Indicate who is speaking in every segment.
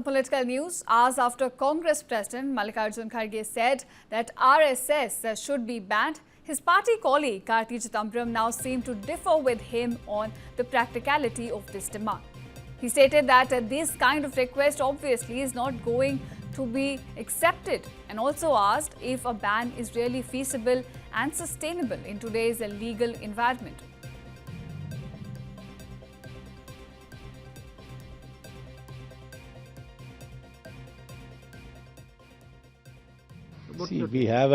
Speaker 1: political news. Hours after Congress President Mallikarjun Kharge said that RSS should be banned, his party colleague Karti Chidambaram now seemed to differ with him on the practicality of this demand. He stated that this kind of request obviously is not going to be accepted, and also asked if a ban is really feasible and sustainable in today's legal environment.
Speaker 2: See, we have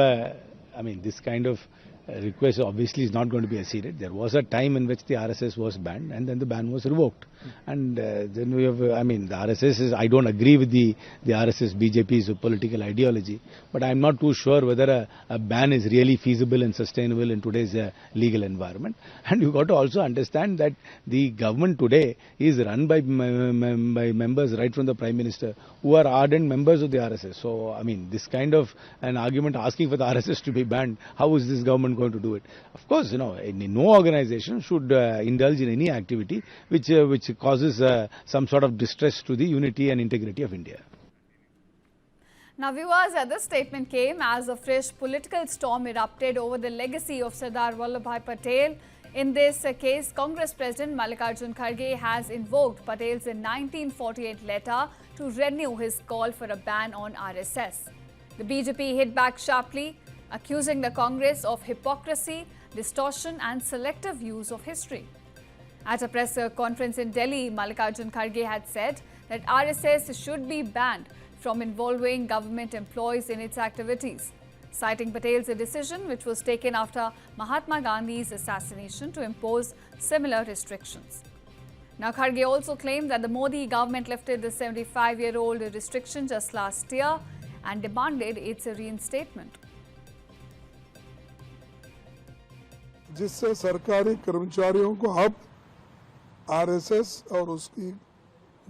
Speaker 2: this kind of request obviously is not going to be acceded. There was a time in which the RSS was banned and then the ban was revoked. And then we have, the RSS is, I don't agree with the RSS BJP's political ideology, but I'm not too sure whether a ban is really feasible and sustainable in today's legal environment. And you got to also understand that the government today is run by members right from the Prime Minister who are ardent members of the RSS. So, this kind of an argument asking for the RSS to be banned, how is this government going to do it? Of course, no organization should indulge in any activity which causes some sort of distress to the unity and integrity of India.
Speaker 1: Now, viewers, this statement came as a fresh political storm erupted over the legacy of Sardar Vallabhbhai Patel. In this case, Congress President Mallikarjun Kharge has invoked Patel's 1948 letter to renew his call for a ban on RSS. The BJP hit back sharply, accusing the Congress of hypocrisy, distortion and selective use of history. At a press conference in Delhi, Mallikarjun Kharge had said that RSS should be banned from involving government employees in its activities, citing Patel's decision, which was taken after Mahatma Gandhi's assassination, to impose similar restrictions. Now, Kharge also claimed that the Modi government lifted the 75-year-old restriction just last year and demanded its reinstatement.
Speaker 3: जिससे सरकारी कर्मचारियों को अब RSS और उसकी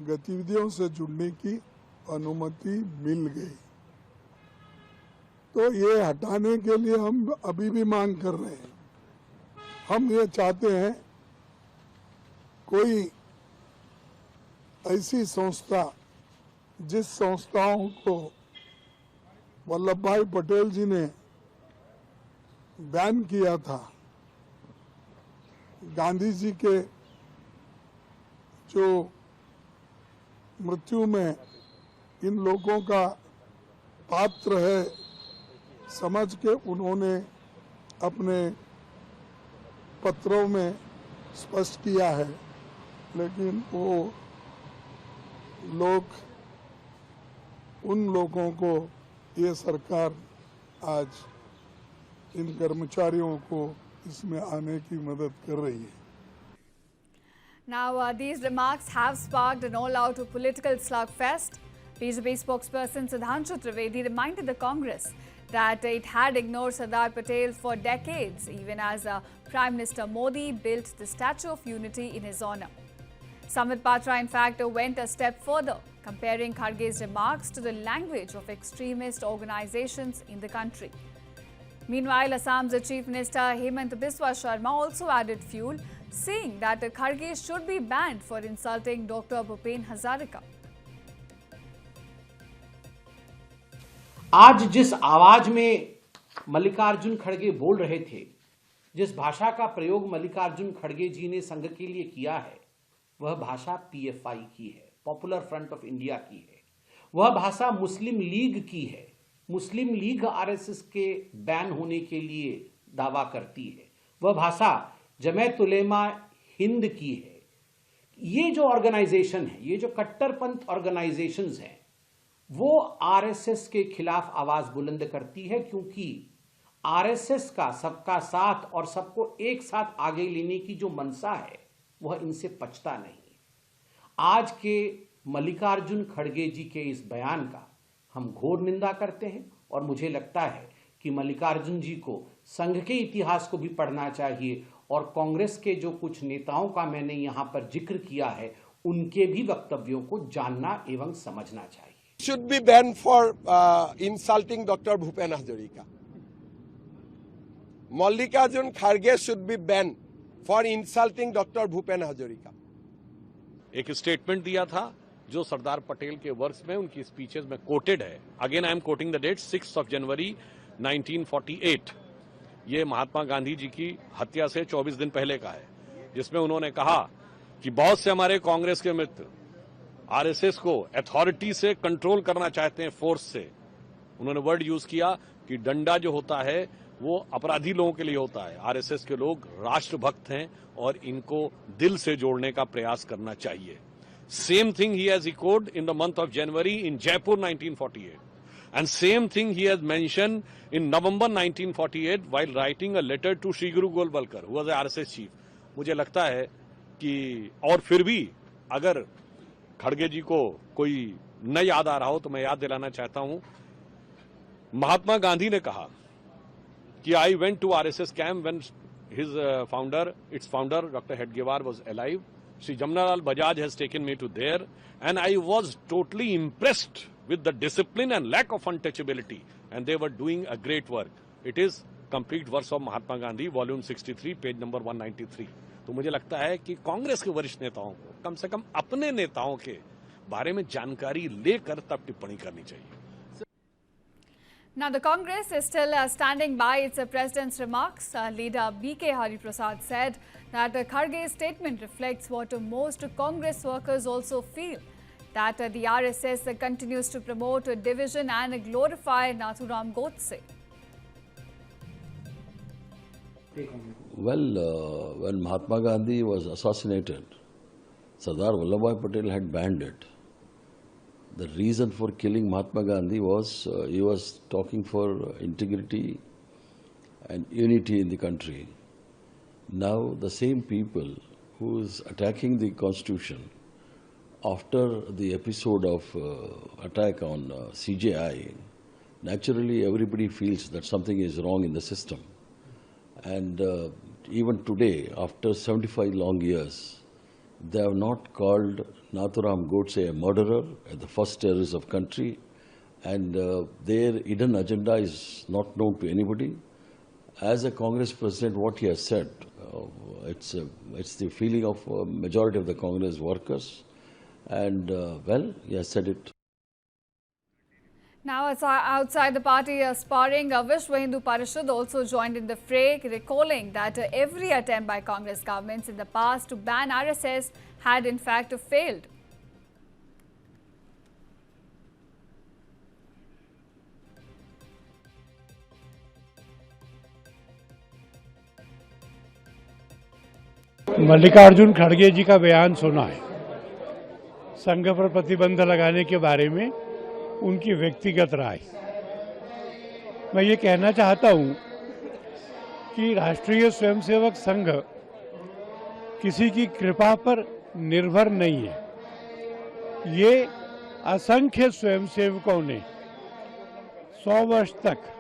Speaker 3: गतिविधियों से जुड़ने की अनुमति मिल गई, तो ये हटाने के लिए हम अभी भी मांग कर रहे हैं। हम ये चाहते हैं कोई ऐसी संस्था जिस संस्थाओं को वल्लभ भाई पटेल जी ने बैन किया था, गांधी जी के जो मृत्यु में इन लोगों का पात्र है समझ के उन्होंने अपने पत्रों में स्पष्ट किया है, लेकिन वो लोग उन लोगों को ये सरकार आज इन कर्मचारियों को इसमें आने की मदद कर रही है।
Speaker 1: Now, these remarks have sparked an all-out political slugfest. BJP spokesperson Sudhanshu Trivedi reminded the Congress that it had ignored Sardar Patel for decades, even as Prime Minister Modi built the Statue of Unity in his honour. Samvid Patra, in fact, went a step further, comparing Kharge's remarks to the language of extremist organizations in the country. Meanwhile, Assam's Chief Minister Hemant Biswa Sharma also added fuel, saying that Kharge should be banned for insulting Dr. Bhupen Hazarika.
Speaker 4: आज जिस आवाज में मल्लिकार्जुन खड़गे बोल रहे थे, जिस भाषा का प्रयोग मल्लिकार्जुन खड़गे जी ने संघ के लिए किया है, वह भाषा पीएफआई की है, पॉपुलर फ्रंट ऑफ इंडिया की है। वह भाषा मुस्लिम लीग की है। मुस्लिम लीग आरएसएस के बैन होने के लिए दावा करती है। वह भाषा जमात उलेमा हिंद की है। ये जो ऑर्गेनाइजेशन है, ये जो कट्टरपंथ ऑर्गेनाइजेशंस हैं, वो आरएसएस के खिलाफ आवाज बुलंद करती है, क्योंकि आरएसएस का सबका साथ और सबको एक साथ आगे लेने की जो मनसा है, वह इनसे पचता नहीं। आज के मल्लिकार्जुन खड़गे जी के इस बयान का हम घोर निंदा करते हैं और मुझे लगता है कि मल्लिकार्जुन जी को संघ के इतिहास को भी पढ़ना चाहिए और कांग्रेस के जो कुछ नेताओं का मैंने यहां पर जिक्र किया है, उनके भी वक्तव्यों को जानना एवं समझना चाहिए।
Speaker 5: Should be banned for insulting Dr. Bhupen Hazarika. Mallikarjun Kharge should be banned for insulting Dr. Bhupen Hazarika.
Speaker 6: एक स्टेटमेंट दिया था जो सरदार पटेल के वर्क्स में उनकी स्पीचेस में कोटेड है। Again I am quoting the date 6 January 1948। ये महात्मा गांधी जी की हत्या से 24 दिन पहले का है, जिसमें उन्होंने कहा कि बहुत से हमारे कांग्रेस के मित्र आरएसएस को अथॉरिटी से कंट्रोल करना चाहते हैं, फोर्स से। उन्होंने वर्ड यूज किया कि डंडा जो होता है वो अपराधी लोगों के लिए होता है, आरएसएस के लोग राष्ट्रभक्त हैं और इनको दिल से जोड़ने का प्रयास करना चाहिए। Same thing he has echoed in the month of January in Jaipur 1948, and same thing he has mentioned in November 1948 while writing a letter to Sri Guru Golwalkar, who was the RSS chief. मुझे लगता है कि और फिर भी अगर खड़गे जी को कोई न याद आ रहा हो तो मैं याद दिलाना चाहता हूं, महात्मा गांधी ने कहा कि I went to RSS camp when his its founder Dr. Hedgewar was alive. Sri Jamnalal Bajaj has taken me to there and I was totally impressed with the discipline and lack of untouchability, and they were doing a great work. It is complete verse of Mahatma Gandhi, volume 63, page number 193. तो मुझे लगता है कि कांग्रेस के वरिष्ठ नेताओं को कम से कम अपने नेताओं के बारे में जानकारी लेकर तब टिप्पणी करनी चाहिए।
Speaker 1: Now, the Congress is still standing by its president's remarks. Leader B.K. Hariprasad said that Kharge's statement reflects what most Congress workers also feel, that the RSS continues to promote division and glorify Nathuram Godse.
Speaker 7: Well, when Mahatma Gandhi was assassinated, Sardar Vallabhbhai Patel had banned it. The reason for killing Mahatma Gandhi was he was talking for integrity and unity in the country. Now the same people who is attacking the constitution after the episode of attack on CJI, naturally everybody feels that something is wrong in the system. And even today, after 75 long years, they have not called Nathuram Godse a murderer, the first terrorist of country, and their hidden agenda is not known to anybody. As a Congress president, what he has said, it's the feeling of majority of the Congress workers, and well, he has said it.
Speaker 1: Now, outside the party sparring, Vishwa Hindu Parishad also joined in the fray, recalling that every attempt by Congress governments in the past to ban RSS had in fact failed.
Speaker 8: Mallikarjun खड़गे जी का बयान सुना है संघ पर प्रतिबंध लगाने के बारे में, उनकी व्यक्तिगत राय। मैं ये कहना चाहता हूँ कि राष्ट्रीय स्वयंसेवक संघ किसी की कृपा पर निर्भर नहीं है। ये असंख्य स्वयंसेवकों ने 100 वर्ष तक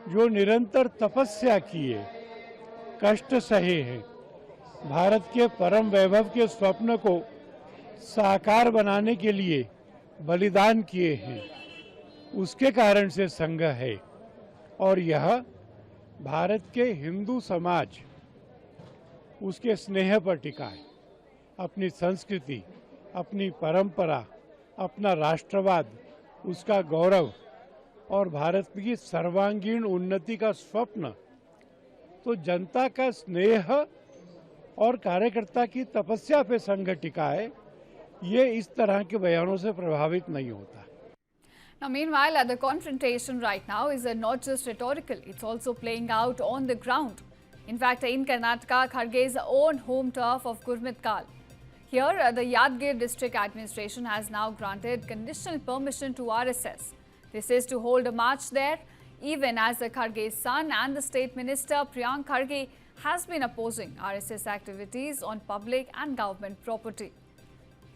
Speaker 8: जो निरंतर तपस्या किए, कष्ट सहे हैं, भारत के परम वैभव के स्वप्न को साकार बनाने के लिए बलिदान किए हैं, उसके कारण से संघ है। और यह भारत के हिंदू समाज उसके स्नेह पर टिका है, अपनी संस्कृति, अपनी परंपरा, अपना राष्ट्रवाद, उसका गौरव और भारत की सर्वांगीण उन्नति का स्वप्न। तो जनता का स्नेह और कार्यकर्ता की तपस्या पे संघ टिका है, ये इस तरह के बयानों से प्रभावित नहीं होता।
Speaker 1: Now, meanwhile, the confrontation right now is not just rhetorical, it's also playing out on the ground. In fact, in Karnataka, Kharge's own home turf of Gurmit Kal. Here, the Yadgir district administration has now granted conditional permission to RSS. This is to hold a march there, even as Kharge's son and the state minister Priyank Kharge has been opposing RSS activities on public and government property.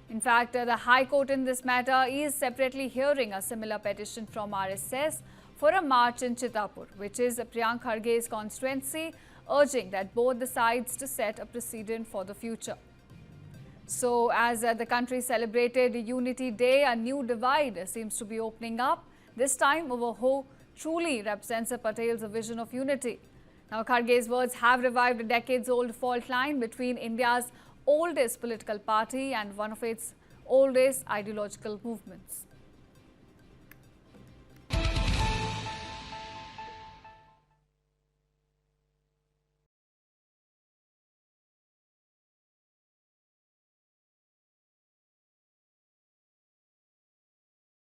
Speaker 1: In fact, the High Court in this matter is separately hearing a similar petition from RSS for a march in Chittapur, which is Priyank Kharge's constituency, urging that both the sides to set a precedent for the future. So, as the country celebrated Unity Day, a new divide seems to be opening up, this time over who truly represents Patel's vision of unity. Now, Kharge's words have revived a decades-old fault line between India's oldest political party and one of its old race ideological movements.